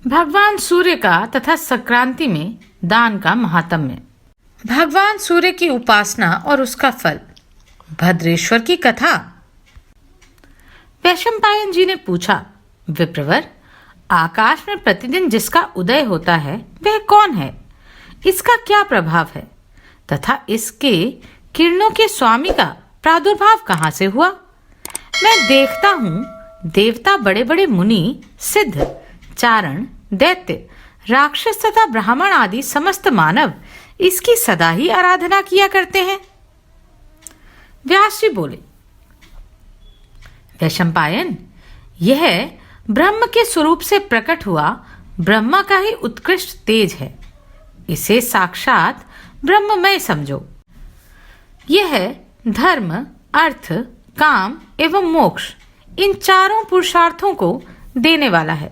भगवान सूर्य का तथा संक्रांति में दान का महात्म्य। भगवान सूर्य की उपासना और उसका फल। भद्रेश्वर की कथा। वैशंपायन जी ने पूछा, विप्रवर, आकाश में प्रतिदिन जिसका उदय होता है वह कौन है? इसका क्या प्रभाव है तथा इसके किरणों के स्वामी का प्रादुर्भाव कहाँ से हुआ? मैं देखता हूँ देवता, बड़े बड़े मुनि, सिद्ध, चारण, दैत्य, राक्षस तथा ब्राह्मण आदि समस्त मानव इसकी सदा ही आराधना किया करते हैं। व्यास जी बोले, वैशंपायन, यह ब्रह्म के स्वरूप से प्रकट हुआ ब्रह्मा का ही उत्कृष्ट तेज है। इसे साक्षात ब्रह्ममय समझो। यह धर्म, अर्थ, काम एवं मोक्ष इन चारों पुरुषार्थों को देने वाला है।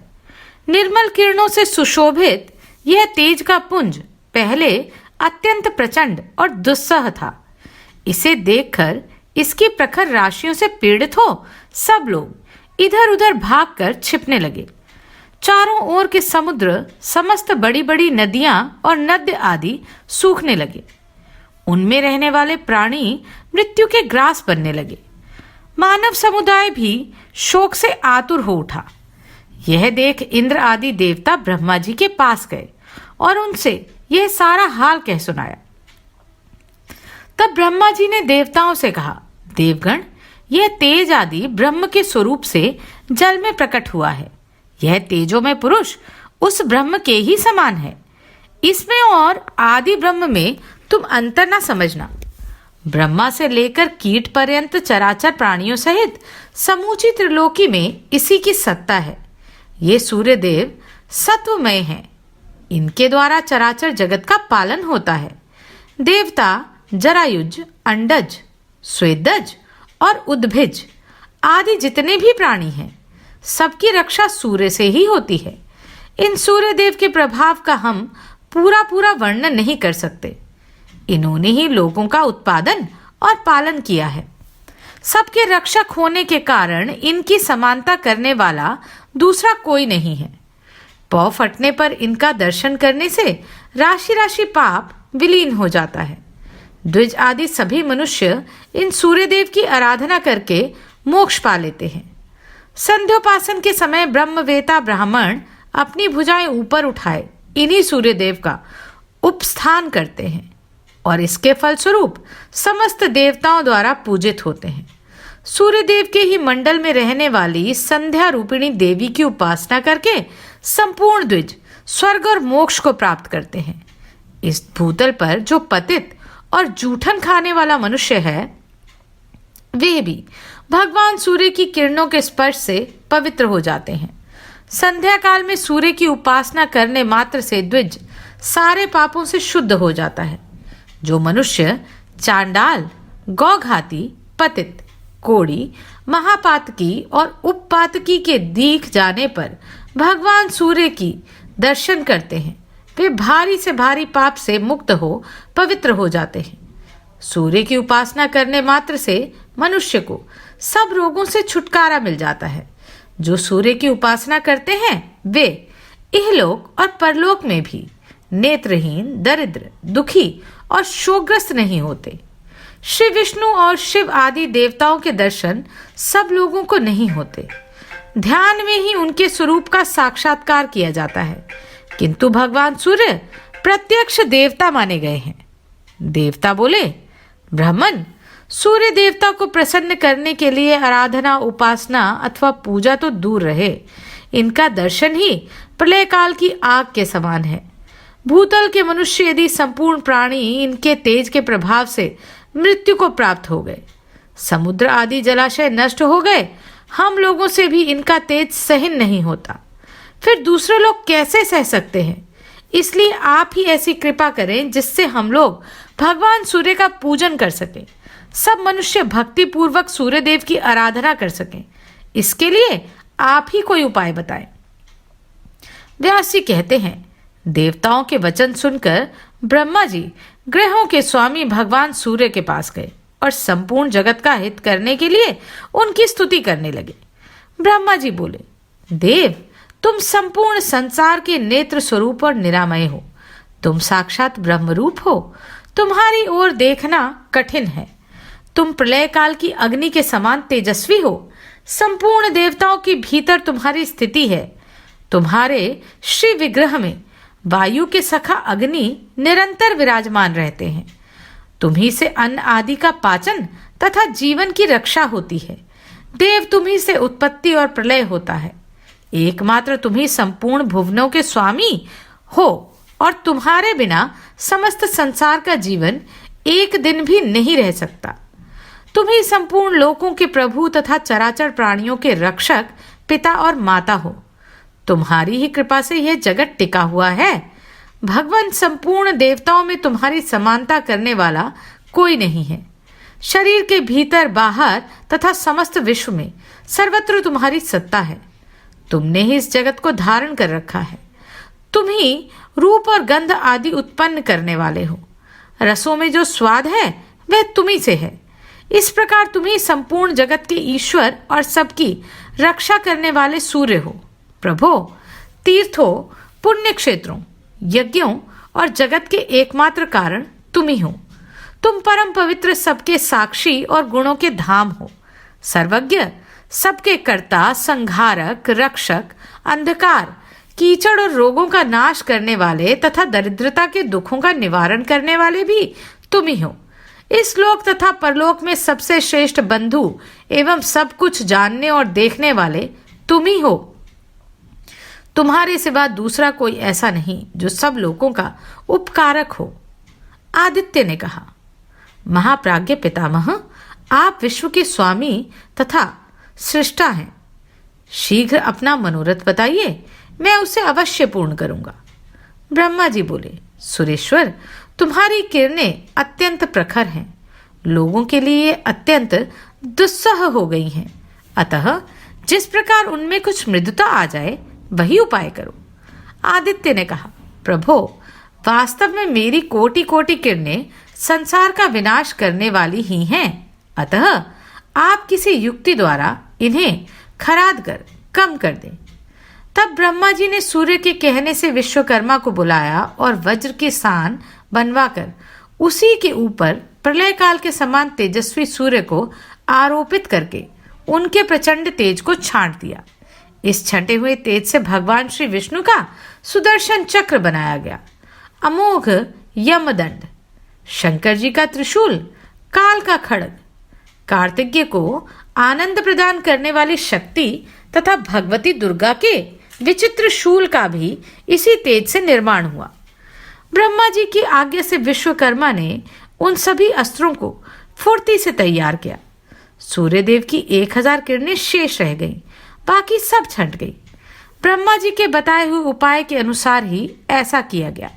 निर्मल किरणों से सुशोभित यह तेज का पुंज पहले अत्यंत प्रचंड और दुस्सह था। इसे देखकर इसकी प्रखर राशियों से पीड़ित हो सब लोग इधर उधर भागकर छिपने लगे। चारों ओर के समुद्र, समस्त बड़ी बड़ी नदियां और नद्य आदि सूखने लगे। उनमें रहने वाले प्राणी मृत्यु के ग्रास बनने लगे। मानव समुदाय भी शोक से आतुर हो उठा। यह देख इंद्र आदि देवता ब्रह्मा जी के पास गए और उनसे यह सारा हाल कह सुनाया। तब ब्रह्मा जी ने देवताओं से कहा, देवगण, यह तेज आदि ब्रह्म के स्वरूप से जल में प्रकट हुआ है। यह तेजोमय पुरुष उस ब्रह्म के ही समान है। इसमें और आदि ब्रह्म में तुम अंतर न समझना। ब्रह्मा से लेकर कीट पर्यंत चराचर प्राणियों सहित समूची त्रिलोकी में इसी की सत्ता है। ये सूर्य देव सत्वमय हैं। इनके द्वारा चराचर जगत का पालन होता है। देवता जरायुज, अंडज, स्वेदज और उद्भिज आदि जितने भी प्राणी हैं, सबकी रक्षा सूर्य से ही होती है। इन सूर्य देव के प्रभाव का हम पूरा वर्णन नहीं कर सकते। इन्होंने ही लोगों का उत्पादन और पालन किया है। सबके रक्षक होने के कारण इनकी समानता करने वाला दूसरा कोई नहीं है। पौ फटने पर इनका दर्शन करने से राशि राशि पाप विलीन हो जाता है। द्विज आदि सभी मनुष्य इन सूर्यदेव की आराधना करके मोक्ष पा लेते हैं। संध्योपासन के समय ब्रह्मवेता ब्राह्मण अपनी भुजाएं ऊपर उठाए इन्हीं सूर्यदेव का उपस्थान करते हैं और इसके फलस्वरूप समस्त देवताओं द्वारा पूजित होते हैं। सूर्यदेव के ही मंडल में रहने वाली संध्या रूपिणी देवी की उपासना करके संपूर्ण द्विज स्वर्ग और मोक्ष को प्राप्त करते हैं। इस भूतल पर जो पतित और जूठन खाने वाला मनुष्य है, वे भी भगवान सूर्य की किरणों के स्पर्श से पवित्र हो जाते हैं। संध्या काल में सूर्य की उपासना करने मात्र से द्विज सारे पापों से शुद्ध हो जाता है। जो मनुष्य चांडाल, गौघाती, पतित, कोड़ी, महापातकी और उपपातकी के दीख जाने पर भगवान सूर्य की दर्शन करते हैं, वे भारी से भारी पाप से मुक्त हो पवित्र हो जाते हैं। सूर्य की उपासना करने मात्र से मनुष्य को सब रोगों से छुटकारा मिल जाता है। जो सूर्य की उपासना करते हैं वे इहलोक और परलोक में भी नेत्रहीन, दरिद्र, दुखी और शोकग्रस्त नहीं होते। श्री विष्णु और शिव आदि देवताओं के दर्शन सब लोगों को नहीं होते। ध्यान में ही उनके स्वरूप का साक्षात्कार किया जाता है, किंतु भगवान सूर्य प्रत्यक्ष देवता माने गए हैं। देवता बोले, ब्राह्मण, सूर्य देवता को प्रसन्न करने के लिए आराधना, उपासना अथवा पूजा तो दूर रहे, इनका दर्शन ही प्रलय काल की आग के समान है। भूतल के मनुष्य यदि संपूर्ण प्राणी इनके तेज के प्रभाव से मृत्यु को प्राप्त हो गए, समुद्र आदि जलाशय नष्ट हो गए, हम लोगों से भी इनका तेज सहन नहीं होता, फिर दूसरे लोग कैसे सह सकते हैं? इसलिए आप ही ऐसी कृपा करें जिससे हम लोग भगवान सूर्य का पूजन कर सकें, सब मनुष्य भक्ति पूर्वक सूर्य देव की आराधना कर सकें। इसके लिए आप ही कोई उपाय बताएं। व्यास जी कहते हैं, देवताओं के वचन सुनकर ब्रह्मा जी ग्रहों के स्वामी भगवान सूर्य के पास गए और संपूर्ण जगत का हित करने के लिए उनकी स्तुति करने लगे। ब्रह्मा जी बोले, देव, तुम संपूर्ण संसार के नेत्र स्वरूप और निरामय हो। तुम साक्षात ब्रह्म रूप हो। तुम्हारी ओर देखना कठिन है। तुम प्रलय काल की अग्नि के समान तेजस्वी हो। संपूर्ण देवताओं के भीतर तुम्हारी स्थिति है। तुम्हारे श्री विग्रह में वायु के सखा अग्नि निरंतर विराजमान रहते हैं। तुम्ही से अन्न आदि का पाचन तथा जीवन की रक्षा होती है। देव तुम्ही से उत्पत्ति और प्रलय होता है। एकमात्र तुम्ही संपूर्ण भुवनों के स्वामी हो और तुम्हारे बिना समस्त संसार का जीवन एक दिन भी नहीं रह सकता। तुम्ही संपूर्ण लोकों के प्रभु तथा चराचर प्राणियों के रक्षक, पिता और माता हो। तुम्हारी ही कृपा से यह जगत टिका हुआ है। भगवान, संपूर्ण देवताओं में तुम्हारी समानता करने वाला कोई नहीं है। शरीर के भीतर बाहर तथा समस्त विश्व में सर्वत्र तुम्हारी सत्ता है। तुमने ही इस जगत को धारण कर रखा है। तुम ही रूप और गंध आदि उत्पन्न करने वाले हो। रसों में जो स्वाद है वह तुम्ही से है। इस प्रकार तुम ही संपूर्ण जगत के ईश्वर और सबकी रक्षा करने वाले सूर्य हो। प्रभो, तीर्थों, पुण्य क्षेत्रों, यज्ञों और जगत के एकमात्र कारण तुम ही हो। तुम परम पवित्र, सबके साक्षी और गुणों के धाम हो। सर्वज्ञ, सबके कर्ता, संहारक, रक्षक, अंधकार, कीचड़ और रोगों का नाश करने वाले तथा दरिद्रता के दुखों का निवारण करने वाले भी तुम ही हो। इस लोक तथा परलोक में सबसे श्रेष्ठ बंधु एवं सब कुछ जानने और देखने वाले तुम ही हो। तुम्हारे सिवा दूसरा कोई ऐसा नहीं जो सब लोगों का उपकारक हो। आदित्य ने कहा, महाप्राज्ञ पितामह, आप विश्व के स्वामी तथा सृष्टा हैं। शीघ्र अपना मनोरथ बताइए, मैं उसे अवश्य पूर्ण करूंगा। ब्रह्मा जी बोले, सुरेश्वर, तुम्हारी किरणें अत्यंत प्रखर हैं। लोगों के लिए अत्यंत दुस्सह हो गई हैं। अतः जिस प्रकार उनमें कुछ मृदुता आ जाए वही उपाय करो। आदित्य ने कहा, प्रभो, वास्तव में मेरी कोटि कोटि किरणें संसार का विनाश करने वाली ही हैं। अतः आप किसी युक्ति द्वारा इन्हें खराद कर कम कर दें। तब ब्रह्मा जी ने सूर्य के कहने से विश्वकर्मा को बुलाया और वज्र की सान बनवाकर उसी के ऊपर प्रलय काल के समान तेजस्वी सूर्य को आरोपित करके उनके प्रचंड तेज को छांट दिया। इस छंटे हुए तेज से भगवान श्री विष्णु का सुदर्शन चक्र बनाया गया, अमोघ यमदंड, शंकर जी का त्रिशूल, काल का खड्ग, कार्तिज्ञ को आनंद प्रदान करने वाली शक्ति तथा भगवती दुर्गा के विचित्र शूल का भी इसी तेज से निर्माण हुआ। ब्रह्मा जी की आज्ञा से विश्वकर्मा ने उन सभी अस्त्रों को फुर्ती से तैयार किया। सूर्यदेव की 1000 किरणें शेष रह गईं, बाकी सब छंट गई। ब्रह्मा जी के बताए हुए उपाय के अनुसार ही ऐसा किया गया।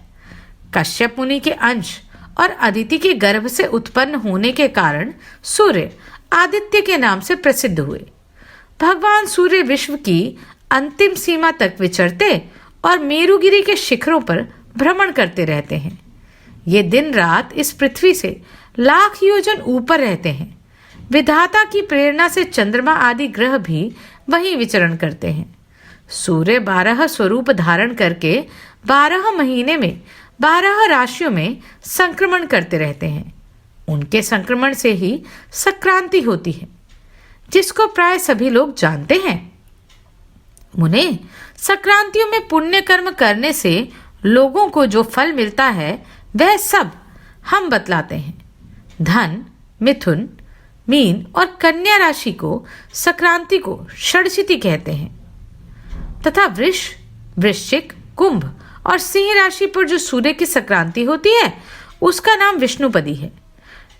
कश्यप मुनि के अंश और अदिति के गर्भ से उत्पन्न होने के कारण सूर्य आदित्य के नाम से प्रसिद्ध हुए। भगवान सूर्य विश्व की अंतिम सीमा तक विचरते और मेरुगिरी के शिखरों पर भ्रमण करते रहते हैं। ये दिन रात इस पृथ्वी से लाख योजन ऊपर रहते हैं। विधाता की प्रेरणा से चंद्रमा आदि ग्रह भी वहीं विचरण करते हैं। सूर्य 12 स्वरूप धारण करके 12 महीने में 12 राशियों में संक्रमण करते रहते हैं। उनके संक्रमण से ही संक्रांति होती है, जिसको प्राय सभी लोग जानते हैं। मुने, संक्रांतियों में पुण्य कर्म करने से लोगों को जो फल मिलता है वह सब हम बतलाते हैं। धन, मिथुन, मीन और कन्या राशि को संक्रांति को षडशिति कहते हैं तथा वृष, वृश्चिक, कुंभ और सिंह राशि पर जो सूर्य की संक्रांति होती है उसका नाम विष्णुपदी है।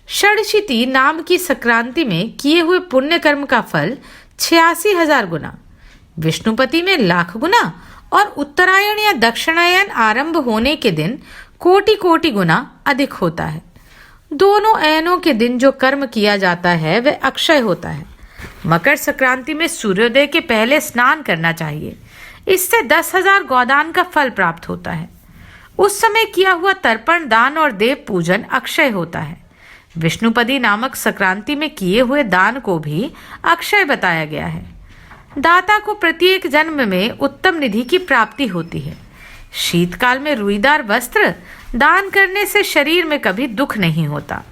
षडशिति नाम की संक्रांति में किए हुए पुण्य कर्म का फल 86,000 गुना, विष्णुपति में लाख गुना और उत्तरायण या दक्षिणायन आरंभ होने के दिन कोटि कोटि गुना अधिक होता है। दोनों अयनों के दिन जो कर्म किया जाता है वह अक्षय होता है। मकर संक्रांति में सूर्योदय के पहले स्नान करना चाहिए। इससे 10,000 गोदान का फल प्राप्त होता है। उस समय किया हुआ तर्पण, दान और देव पूजन अक्षय होता है। विष्णुपदी नामक संक्रांति में किए हुए दान को भी अक्षय बताया गया है। दाता को प्रत्येक जन्म में उत्तम निधि की प्राप्ति होती है। शीतकाल में रुईदार वस्त्र दान करने से शरीर में कभी दुख नहीं होता।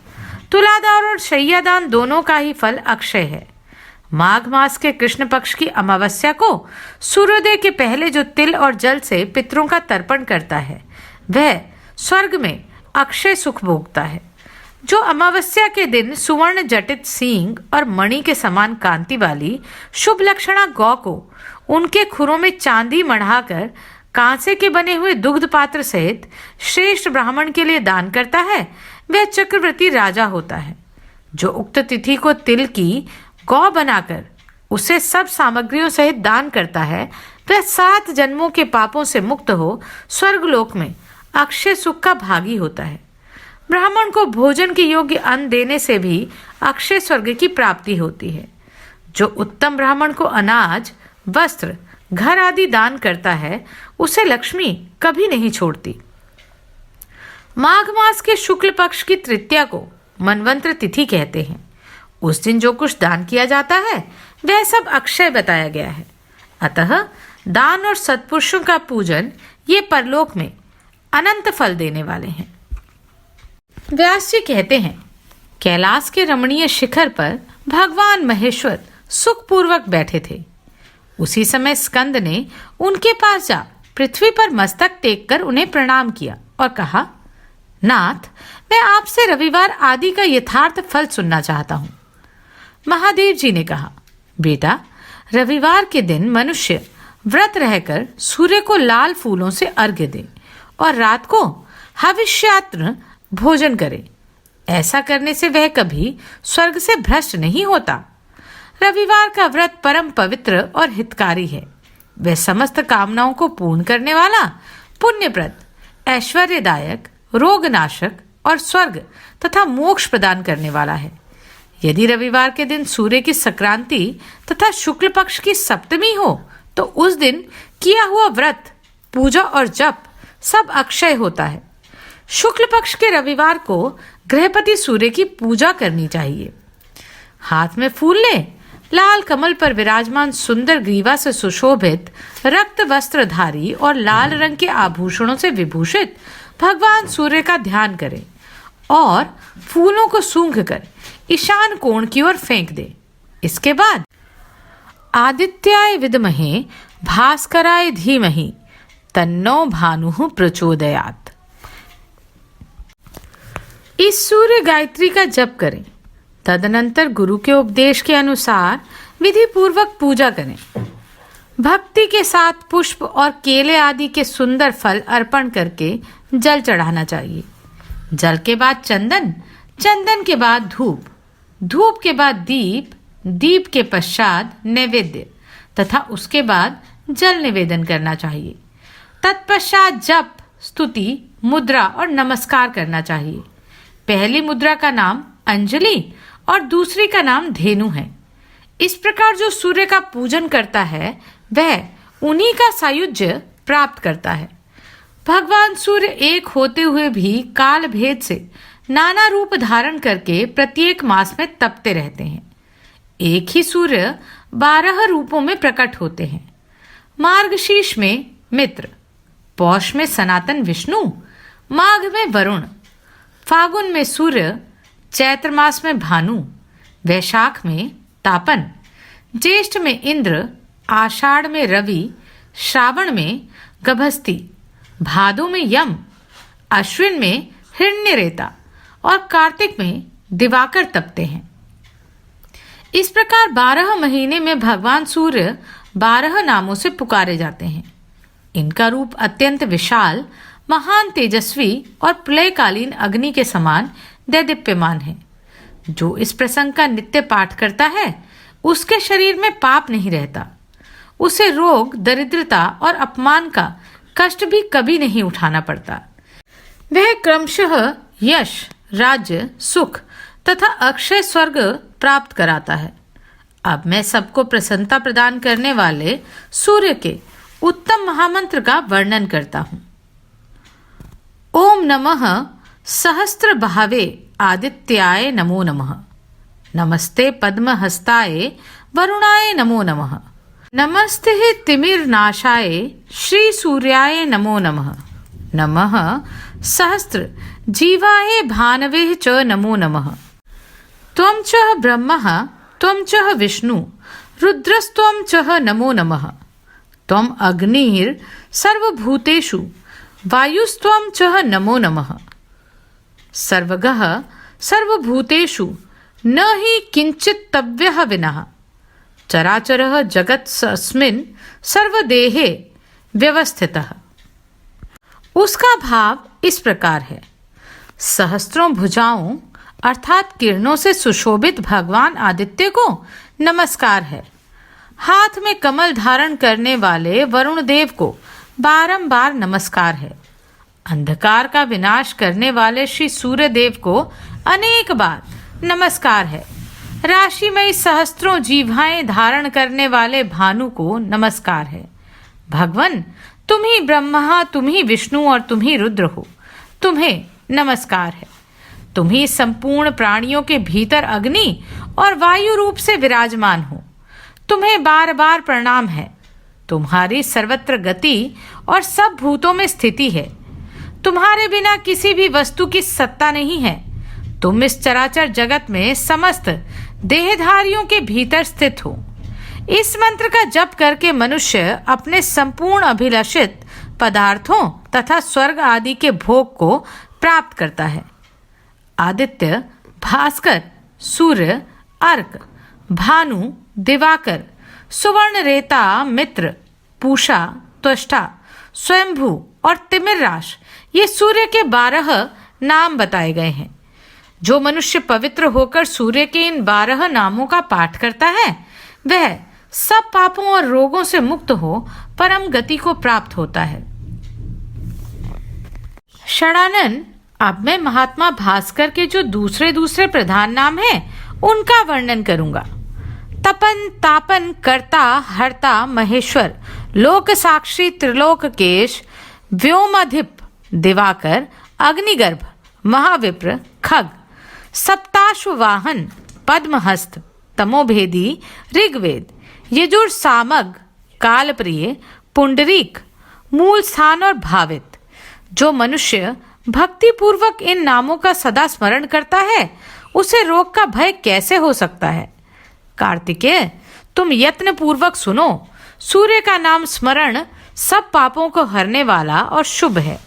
तुलादान और शय्यादान दोनों का ही फल अक्षय है। माघ मास के कृष्ण पक्ष की अमावस्या को सूर्योदय के पहले जो तिल और जल से पितरों का तर्पण करता है वह स्वर्ग में अक्षय सुख भोगता है। जो अमावस्या के दिन सुवर्ण जटित सींग और मणि के समान कांति वाली शुभ लक्षणा गौ को उनके खुरों में चांदी मढ़ाकर कांसे के बने हुए दुग्ध पात्र सहित श्रेष्ठ ब्राह्मण के लिए दान करता है वह चक्रवर्ती राजा होता है। जो उक्त तिथि को तिल की गौ बनाकर उसे सब सामग्रियों सहित दान करता है वह 7 जन्मों के पापों से मुक्त हो स्वर्गलोक में अक्षय सुख का भागी होता है। ब्राह्मण को भोजन के योग्य अन्न देने से भी अक्षय स्वर्ग की प्राप्ति होती है। जो उत्तम ब्राह्मण को अनाज, वस्त्र, घर आदि दान करता है उसे लक्ष्मी कभी नहीं छोड़ती। माघ मास के शुक्ल पक्ष की तृतीया को मनवंतर तिथि कहते हैं। उस दिन जो कुछ दान किया जाता है वह सब अक्षय बताया गया है। अतः दान और सत्पुरुषों का पूजन ये परलोक में अनंत फल देने वाले हैं। व्यास जी कहते हैं, कैलाश के रमणीय शिखर पर भगवान महेश्वर सुखपूर्वक बैठे थे। उसी समय स्कंद ने उनके पास जा पृथ्वी पर मस्तक टेक कर उन्हें प्रणाम किया और कहा, नाथ, मैं आपसे रविवार आदि का यथार्थ फल सुनना चाहता हूँ। महादेव जी ने कहा, बेटा, रविवार के दिन मनुष्य व्रत रहकर सूर्य को लाल फूलों से अर्घ्य दे और रात को हविष्यात्र भोजन करे। ऐसा करने से वह कभी स्वर्ग से भ्रष्ट नहीं होता। रविवार का व्रत परम पवित्र और हितकारी है। वह समस्त कामनाओं को पूर्ण करने वाला, पुण्यप्रद, ऐश्वर्यदायक, रोगनाशक और स्वर्ग तथा मोक्ष प्रदान करने वाला है। यदि रविवार के दिन सूर्य की संक्रांति तथा शुक्ल पक्ष की सप्तमी हो तो उस दिन किया हुआ व्रत, पूजा और जप सब अक्षय होता है। शुक्ल पक्ष के रविवार को गृहपति सूर्य की पूजा करनी चाहिए। हाथ में फूल ले, लाल कमल पर विराजमान सुंदर ग्रीवा से सुशोभित रक्त वस्त्रधारी और लाल रंग के आभूषणों से विभूषित भगवान सूर्य का ध्यान करें और फूलों को सूंघ कर ईशान कोण की ओर फेंक दे। इसके बाद आदित्याय विद्महे भास्कराय धीमहि तन्नो भानुः प्रचोदयात्, इस सूर्य गायत्री का जप करें। तदनंतर गुरु के उपदेश के अनुसार विधि पूर्वक पूजा करें। भक्ति के साथ पुष्प और केले आदि के सुंदर फल अर्पण करके जल चढ़ाना चाहिए। जल के बाद चंदन, चंदन के बाद धूप, धूप के बाद दीप, दीप के पश्चात नैवेद्य तथा उसके बाद जल निवेदन करना चाहिए। तत्पश्चात जप, स्तुति, मुद्रा और नमस्कार करना चाहिए। पहली मुद्रा का नाम अंजलि और दूसरी का नाम धेनु है। इस प्रकार जो सूर्य का पूजन करता है वह उन्हीं का सायुज्य प्राप्त करता है। भगवान सूर्य एक होते हुए भी काल भेद से नाना रूप धारण करके प्रत्येक मास में तपते रहते हैं। एक ही सूर्य 12 रूपों में प्रकट होते हैं। मार्गशीर्ष में मित्र, पौष में सनातन विष्णु, माघ में वरुण, फागुन में सूर्य, चैत्र मास में भानु, वैशाख में तापन, ज्येष्ठ में इंद्र, आषाढ़ में रवि, श्रावण में गभस्ती, भादो में यम, अश्विन में हिरण्यरेता और कार्तिक में दिवाकर तपते हैं। इस प्रकार 12 महीने में भगवान सूर्य 12 नामों से पुकारे जाते हैं। इनका रूप अत्यंत विशाल, महान, तेजस्वी और प्रलयकालीन अग्नि के समान दैदीप्यमान है। जो इस प्रसंग का नित्य पाठ करता है उसके शरीर में पाप नहीं रहता। उसे रोग, दरिद्रता और अपमान का कष्ट भी कभी नहीं उठाना पड़ता। वह क्रमशः यश, राज्य, सुख तथा अक्षय स्वर्ग प्राप्त कराता है। अब मैं सबको प्रसन्नता प्रदान करने वाले सूर्य के उत्तम महामंत्र का वर्णन करता हूँ। ओम नमः सहस्त्र भावे आदित्याय नमो नमः। नमस्ते पद्महस्ताय वरुणाय नमो नमः। नमस्ते तिमिर्नाशाय श्री सूर्याय नमो नमः। नमः सहस्त्र जीवाय भानवे च नमो नमः। त्वं च ब्रह्मः त्वं च विष्णु रुद्रस्त्वं च नमो नमः। त्वं अग्निर् सर्वभूतेषु वायुस्त्वं च नमो नमः। सर्वगः सर्वभूतेषु न हि किंचित् तव्यः विनः। चराचरः जगत्स्मिन् सर्वदेहे व्यवस्थितः। उसका भाव इस प्रकार है। सहस्त्रों भुजाओं अर्थात किरणों से सुशोभित भगवान आदित्य को नमस्कार है। हाथ में कमल धारण करने वाले वरुण देव को बारंबार नमस्कार है। अंधकार का विनाश करने वाले श्री सूर्य देव को अनेक बार नमस्कार है। राशिमय सहस्त्रों जीवाएं धारण करने वाले भानु को नमस्कार है। भगवन तुम ही ब्रह्मा, तुम ही विष्णु और तुम ही रुद्र हो, तुम्हें नमस्कार है। तुम ही संपूर्ण प्राणियों के भीतर अग्नि और वायु रूप से विराजमान हो, तुम्हें बार बार प्रणाम है। तुम्हारी सर्वत्र गति और सब भूतों में स्थिति है। तुम्हारे बिना किसी भी वस्तु की सत्ता नहीं है। तुम इस चराचर जगत में समस्त देहधारियों के भीतर स्थित हो। इस मंत्र का जप करके मनुष्य अपने संपूर्ण अभिलषित पदार्थों तथा स्वर्ग आदि के भोग को प्राप्त करता है। आदित्य, भास्कर, सूर्य, अर्क, भानु, दिवाकर, सुवर्णरेता, मित्र, पूषा, त्वष्टा, स्वयंभू और तिमिर्राश ये सूर्य के 12 नाम बताए गए हैं। जो मनुष्य पवित्र होकर सूर्य के इन 12 नामों का पाठ करता है वह सब पापों और रोगों से मुक्त हो परम गति को प्राप्त होता है। षडानन, अब मैं महात्मा भास्कर के जो दूसरे प्रधान नाम हैं उनका वर्णन करूंगा। तपन, तापन, कर्ता, हर्ता, महेश्वर, लोक साक्षी, त्रिलोककेश, व्योमाधिप, दिवाकर, अग्निगर्भ, महाविप्र, खग, सप्ताश्ववाहन, पद्महस्त, तमोभेदी, ऋग्वेद, यजुर, सामग, कालप्रिय, पुंडरीक, मूल स्थान और भावित। जो मनुष्य भक्ति पूर्वक इन नामों का सदा स्मरण करता है उसे रोग का भय कैसे हो सकता है। कार्तिकेय, तुम यत्न पूर्वक सुनो। सूर्य का नाम स्मरण सब पापों को हरने वाला और शुभ है।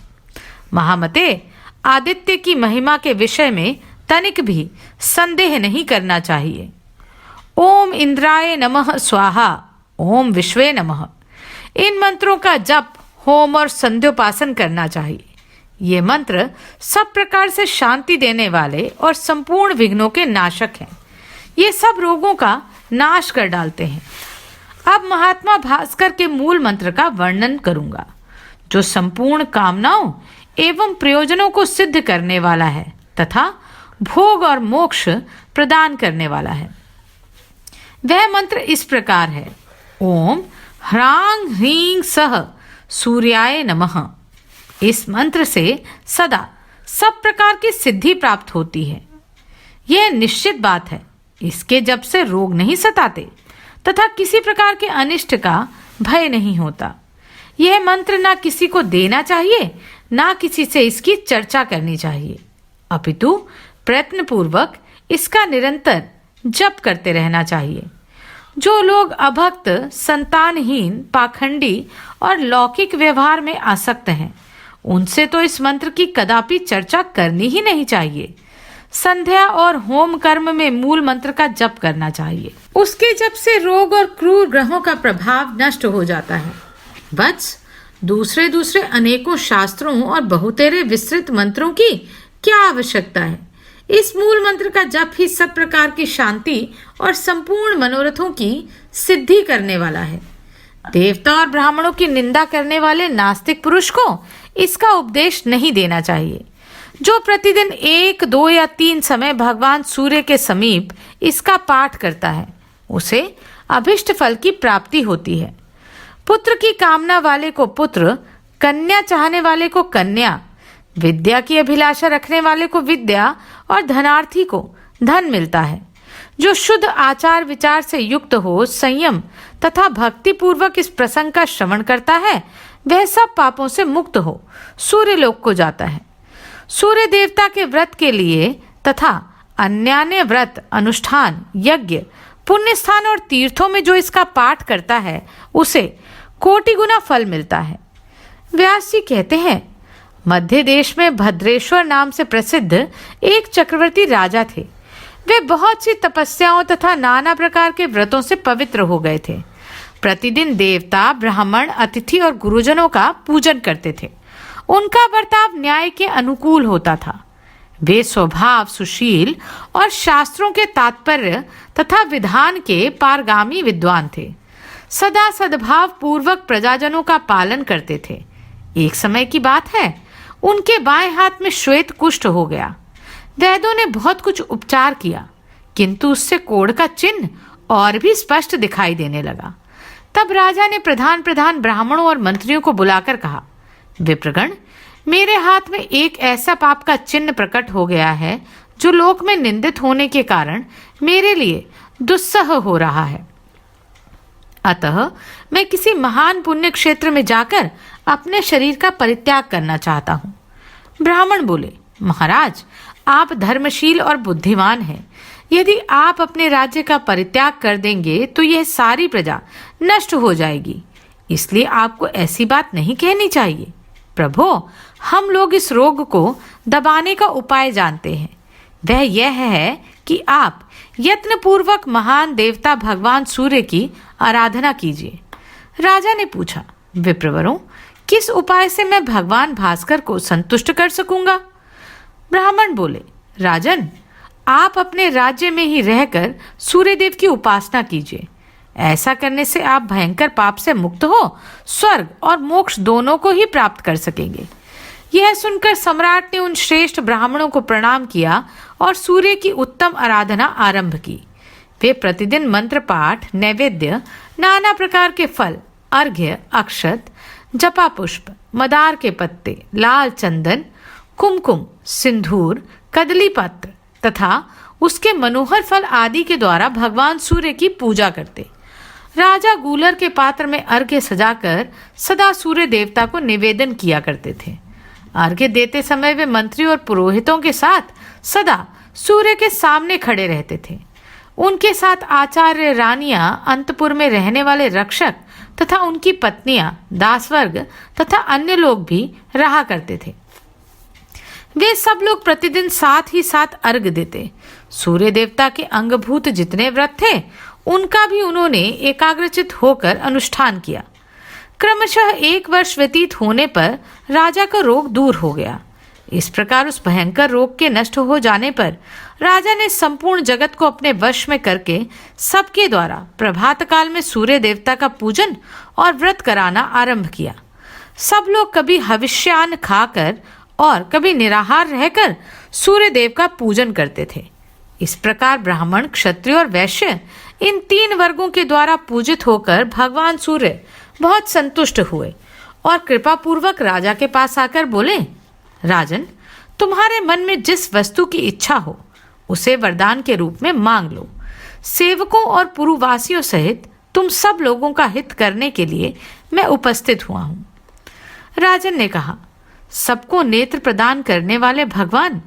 महामते, आदित्य की महिमा के विषय में तनिक भी संदेह नहीं करना चाहिए। ओम इंद्राय नमः स्वाहा, ओम विश्वे नमः। इन मंत्रों का जप, होम और संध्योपासन करना चाहिए। ये मंत्र सब प्रकार से शांति देने वाले और संपूर्ण विघ्नों के नाशक हैं। ये सब रोगों का नाश कर डालते हैं। अब महात्मा भास्कर के मूल मंत्र का वर्णन करूंगा, जो संपूर्ण कामनाओं एवं प्रयोजनों को सिद्ध करने वाला है तथा भोग और मोक्ष प्रदान करने वाला है। वह मंत्र इस प्रकार है। ओम ह्रांग ह्रीं सह सूर्याय नमः। इस मंत्र से सदा सब प्रकार की सिद्धि प्राप्त होती है। यह निश्चित बात है। इसके जप से रोग नहीं सताते तथा किसी प्रकार के अनिष्ट का भय नहीं होता। यह मंत्र ना किसी को देना चाहिए, ना किसी से इसकी चर्चा करनी चाहिए, अपितु प्रयत्न पूर्वक इसका निरंतर जप करते रहना चाहिए। जो लोग अभक्त, संतानहीन, पाखंडी और लौकिक व्यवहार में आसक्त हैं, उनसे तो इस मंत्र की कदापि चर्चा करनी ही नहीं चाहिए। संध्या और होम कर्म में मूल मंत्र का जप करना चाहिए। उसके जप से रोग और क्रूर ग्रहों का प्रभाव नष्ट हो जाता है। बस दूसरे अनेकों शास्त्रों और बहुतेरे विस्तृत मंत्रों की क्या आवश्यकता है। इस मूल मंत्र का जप ही सब प्रकार की शांति और संपूर्ण मनोरथों की सिद्धि करने वाला है। देवता और ब्राह्मणों की निंदा करने वाले नास्तिक पुरुष को इसका उपदेश नहीं देना चाहिए। जो प्रतिदिन 1, 2 या 3 समय भगवान सूर्य के समीप इसका पाठ करता है उसे अभिष्ट फल की प्राप्ति होती है। पुत्र की कामना वाले को पुत्र, कन्या चाहने वाले को कन्या, विद्या की अभिलाषा रखने वाले को विद्या और धनार्थी को धन मिलता है। जो शुद्ध आचार विचार से युक्त हो, संयम तथा भक्ति पूर्वक इस प्रसंग का श्रवण करता है, वह सब पापों से मुक्त हो सूर्य लोक को जाता है। सूर्य देवता के व्रत के लिए तथा अन्यान्य व्रत, अनुष्ठान, यज्ञ, पुण्य स्थान और तीर्थों में जो इसका पाठ करता है, उसे कोटि गुना फल मिलता है। व्यास जी कहते हैं, मध्य देश में भद्रेश्वर नाम से प्रसिद्ध एक चक्रवर्ती राजा थे। वे बहुत सी तपस्याओं तथा नाना प्रकार के व्रतों से पवित्र हो गए थे। प्रतिदिन देवता, ब्राह्मण, अतिथि और गुरुजनों का पूजन करते थे। उनका बर्ताव न्याय के अनुकूल होता था। वे स्वभाव सुशील और शास्त्रों के तात्पर्य तथा विधान के पारगामी विद्वान थे। सदा सद्भाव पूर्वक प्रजाजनों का पालन करते थे। एक समय की बात है, उनके बाएं हाथ में श्वेत कुष्ठ हो गया। वैद्यों ने बहुत कुछ उपचार किया, किंतु उससे कोढ़ का चिन्ह और भी स्पष्ट दिखाई देने लगा। तब राजा ने प्रधान ब्राह्मणों और मंत्रियों को बुलाकर कहा, विप्रगण, मेरे हाथ में एक ऐसा पाप का चिन्ह प्रकट हो गया है जो लोक में निंदित होने के कारण मेरे लिए दुस्सह हो रहा है। अतः मैं किसी महान पुण्य क्षेत्र में जाकर अपने शरीर का परित्याग करना चाहता हूँ। ब्राह्मण बोले, महाराज, आप धर्मशील और बुद्धिमान हैं। यदि आप अपने राज्य का परित्याग कर देंगे तो यह सारी प्रजा नष्ट हो जाएगी, इसलिए आपको ऐसी बात नहीं कहनी चाहिए। प्रभो, हम लोग इस रोग को दबाने का उपाय जानते हैं। वह यह है कि आप यत्न पूर्वक महान देवता भगवान सूर्य की आराधना कीजिए। राजा ने पूछा, विप्रवरों, किस उपाय से मैं भगवान भास्कर को संतुष्ट कर सकूंगा? ब्राह्मण बोले, राजन, आप अपने राज्य में ही रहकर सूर्यदेव की उपासना कीजिए। ऐसा करने से आप भयंकर पाप से मुक्त हो स्वर्ग और मोक्ष दोनों को ही प्राप्त कर सकेंगे। यह सुनकर सम्राट ने उन श्रेष्ठ ब्राह्मणों को प्रणाम किया और सूर्य की उत्तम आराधना आरंभ की। वे प्रतिदिन मंत्र पाठ, नैवेद्य, नाना प्रकार के फल, अर्घ्य, अक्षत, जपा पुष्प, मदार के पत्ते, लाल चंदन, कुमकुम, सिंदूर, कदली पत्र तथा उसके मनोहर फल आदि के द्वारा भगवान सूर्य की पूजा करते। राजा गूलर के पात्र में अर्घ्य सजाकर सदा सूर्य देवता को निवेदन किया करते थे। अर्घ्य देते समय वे मंत्री और पुरोहितों के साथ सदा सूर्य के सामने खड़े रहते थे। उनके साथ आचार्य, रानियां, अंतपुर में रहने वाले रक्षक तथा उनकी पत्नियां, दासवर्ग तथा अन्य लोग भी रहा करते थे। वे सब लोग प्रतिदिन साथ ही साथ अर्घ्य देते। सूर्य देवता के अंगभूत जितने व्रत थे, उनका भी उन्होंने एकाग्रचित होकर अनुष्ठान किया। क्रमशः 1 वर्ष व्यतीत होने पर राजा का रोग दूर हो गया। इस प्रकार उस भयंकर रोग के नष्ट हो जाने पर राजा ने संपूर्ण जगत को अपने वश में करके सबके द्वारा प्रभात काल में सूर्य देवता का पूजन और व्रत कराना आरंभ किया। सब लोग कभी हविष्यान्न खाकर और कभी निराहार रहकर सूर्य देव का पूजन करते थे। इस प्रकार ब्राह्मण, क्षत्रिय और वैश्य, इन 3 वर्गों के द्वारा पूजित होकर भगवान सूर्य बहुत संतुष्ट हुए और कृपा पूर्वक राजा के पास आकर बोले, राजन, तुम्हारे मन में जिस वस्तु की इच्छा हो उसे वरदान के रूप में मांग लो। सेवकों और पुरुवासियों सहित तुम सब लोगों का हित करने के लिए मैं उपस्थित हुआ हूं। राजन ने कहा, सबको नेत्र प्रदान करने वाले भगवान,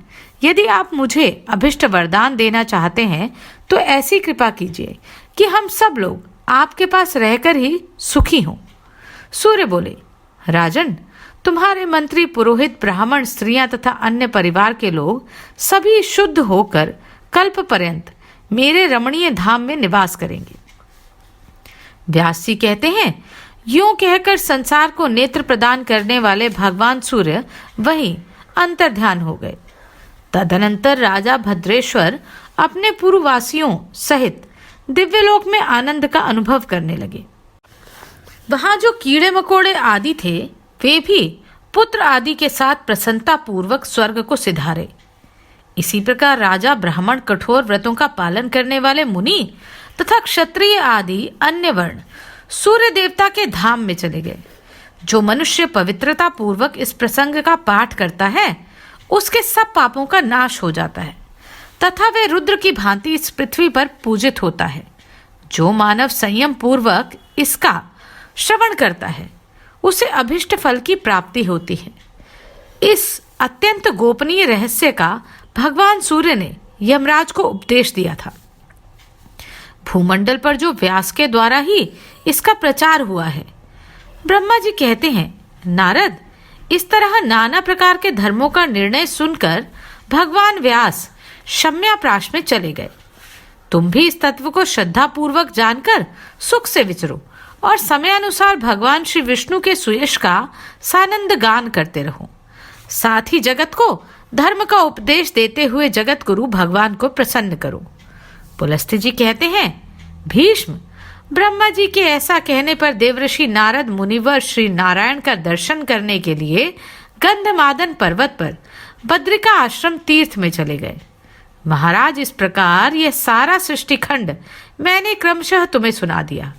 यदि आप मुझे अभिष्ट वरदान देना चाहते हैं तो ऐसी कृपा कीजिए कि हम सब लोग आपके पास रहकर ही सुखी हों। सूर्य बोले, राजन, तुम्हारे मंत्री, पुरोहित, ब्राह्मण, स्त्रियां तथा अन्य परिवार के लोग सभी शुद्ध होकर कल्प पर्यंत मेरे रमणीय धाम में निवास करेंगे। व्यास जी कहते हैं, यूं कहकर संसार को नेत्र प्रदान करने वाले भगवान सूर्य वहीं अंतर्ध्यान हो गए। तदनंतर राजा भद्रेश्वर अपने पुरवासियों सहित दिव्यलोक में आनंद का अनुभव करने लगे। वहां जो कीड़े मकोड़े आदि थे, वे भी पुत्र आदि के साथ प्रसन्नता पूर्वक स्वर्ग को सिधारे। इसी प्रकार राजा, ब्राह्मण, कठोर व्रतों का पालन करने वाले मुनि तथा क्षत्रिय आदि अन्य वर्ण सूर्य देवता के धाम में चले गए। जो मनुष्य पवित्रता पूर्वक इस प्रसंग का पाठ करता है, उसके सब पापों का नाश हो जाता है। तथा वे रुद्र की भांति इस पृथ्वी पर पूजित होता है। जो मानव संयम पूर्वक इसका श्रवण करता है उसे अभिष्ट फल की प्राप्ति होती है। इस अत्यंत गोपनीय रहस्य का भगवान सूर्य ने यमराज को उपदेश दिया था। भूमंडल पर जो व्यास के द्वारा ही इसका प्रचार हुआ है। ब्रह्मा जी कहते हैं, नारद, इस तरह नाना प्रकार के धर्मों का निर्णय सुनकर भगवान व्यास शम्याप्राश में चले गए। तुम भी इस तत्व को श्रद्धा पूर्वक जानकर सुख से विचरो और समयानुसार भगवान श्री विष्णु के सुयश का सानंद गान करते रहो। साथ ही जगत को धर्म का उपदेश देते हुए जगत गुरु भगवान को प्रसन्न करो। पुलस्त्य जी कहते हैं, भीष्म, ब्रह्मा जी के ऐसा कहने पर देवऋषि नारद मुनिवर श्री नारायण का दर्शन करने के लिए गंधमादन पर्वत पर बद्रिका आश्रम तीर्थ में चले गए। महाराज, इस प्रकार यह सारा सृष्टिखंड मैंने क्रमशः तुम्हें सुना दिया।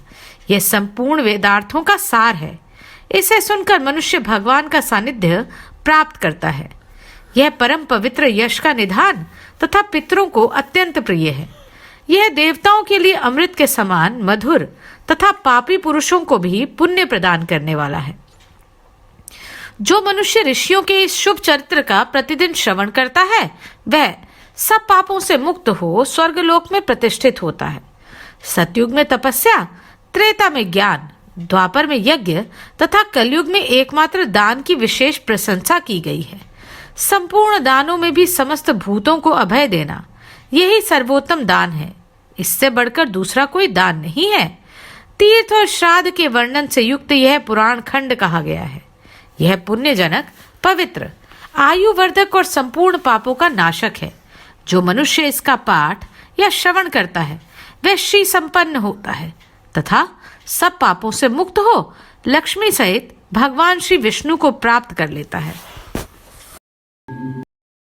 यह संपूर्ण वेदार्थों का सार है। इसे सुनकर मनुष्य भगवान का सानिध्य प्राप्त करता है। यह परम पवित्र यश का निधान तथा पितरों को अत्यंत प्रिय है। यह देवताओं के लिए अमृत के समान मधुर तथा पापी पुरुषों को भी पुण्य प्रदान करने वाला है। जो मनुष्य ऋषियों के इस शुभ चरित्र का प्रतिदिन श्रवण करता है वह सब पापों से मुक्त हो स्वर्गलोक में प्रतिष्ठित होता है। सतयुग में तपस्या, त्रेता में ज्ञान, द्वापर में यज्ञ तथा कलयुग में एकमात्र दान की विशेष प्रशंसा की गई है। संपूर्ण दानों में भी समस्त भूतों को अभय देना यही सर्वोत्तम दान है। इससे बढ़कर दूसरा कोई दान नहीं है। तीर्थ और श्राद्ध के वर्णन से युक्त यह पुराण खंड कहा गया है। यह पुण्यजनक, पवित्र, आयुवर्धक और संपूर्ण पापों का नाशक है। जो मनुष्य इसका पाठ या श्रवण करता है वह श्री संपन्न होता है तथा सब पापों से मुक्त हो लक्ष्मी सहित भगवान श्री विष्णु को प्राप्त कर लेता है।